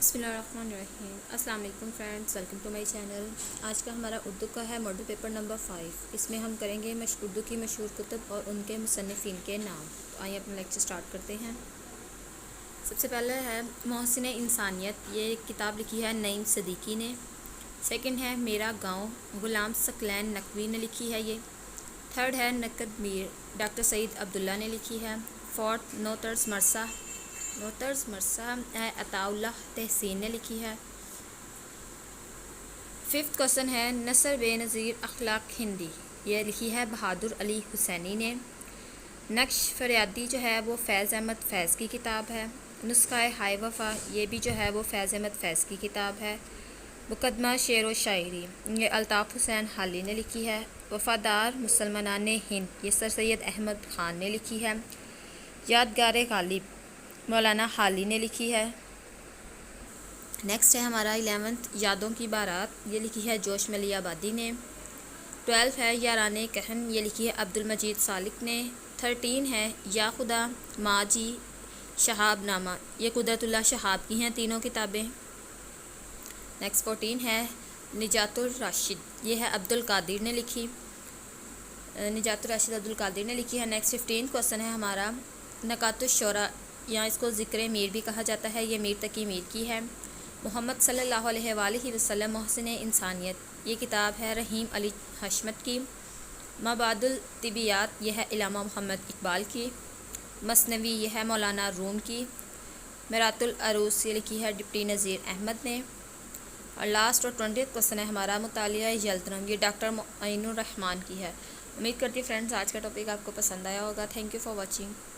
بسم اللہ الرحمن الرحیم۔ السلام علیکم friends, welcome to my channel. آج کا ہمارا اردو کا ہے ماڈل پیپر نمبر 5۔ اس میں ہم کریں گے اردو کی مشہور کتب اور ان کے مصنفین کے نام۔ تو آئیے اپنا لیکچر سٹارٹ کرتے ہیں۔ سب سے پہلے ہے محسن انسانیت، یہ کتاب لکھی ہے نعیم صدیقی نے۔ سیکنڈ ہے میرا گاؤں، غلام ثقلین نقوی نے لکھی ہے یہ۔ تھرڈ ہے نقد میر، ڈاکٹر سعید عبداللہ نے لکھی ہے۔ فورتھ نوطرز مرثا ہے عطا اللہ تحسین نے لکھی ہے۔ ففتھ کوسچن ہے نثر بے نظیر اخلاق ہندی، یہ لکھی ہے بہادر علی حسینی نے۔ نقش فریادی جو ہے وہ فیض احمد فیض کی کتاب ہے۔ نسخہ ہائے وفا، یہ بھی جو ہے وہ فیض احمد فیض کی کتاب ہے۔ مقدمہ شعر و شاعری، یہ الطاف حسین حالی نے لکھی ہے۔ وفادار مسلمانان ہند، یہ سر سید احمد خان نے لکھی ہے۔ یادگار غالب، مولانا حالی نے لکھی ہے۔ نیکسٹ ہے ہمارا 11th یادوں کی بارات، یہ لکھی ہے جوش ملی آبادی نے۔ 12 ہے یاران کہن، یہ لکھی ہے عبد المجید سالک نے۔ 13 ہے یا خدا ماں جی شہاب نامہ، یہ قدرت اللہ شہاب کی ہیں تینوں کتابیں۔ نیکسٹ 14 ہے نجات الراشد، یہ ہے عبد القادر نے لکھی، نجات الراشد عبد القادر نے لکھی ہے۔ نیکسٹ 15 کوسچن ہے ہمارا نکات الشعراء، یا اس کو ذکر میر بھی کہا جاتا ہے، یہ میر تقی میر کی ہے۔ محمد صلی اللہ علیہ وآلہ وسلم محسن انسانیت، یہ کتاب ہے رحیم علی حشمت کی۔ مبعد الطبیعیات، یہ ہے علامہ محمد اقبال کی۔ مثنوی، یہ ہے مولانا روم کی۔ میرات العروس، یہ لکھی ہے ڈپٹی نذیر احمد نے۔ اور لاسٹ اور 20th کوسچن ہے ہمارا مطالعہ یلدرم، یہ ڈاکٹر معین الرحمان کی ہے۔ امید کرتی ہوں فرینڈز آج کا ٹاپک آپ کو پسند آیا ہوگا۔ Thank you for watching.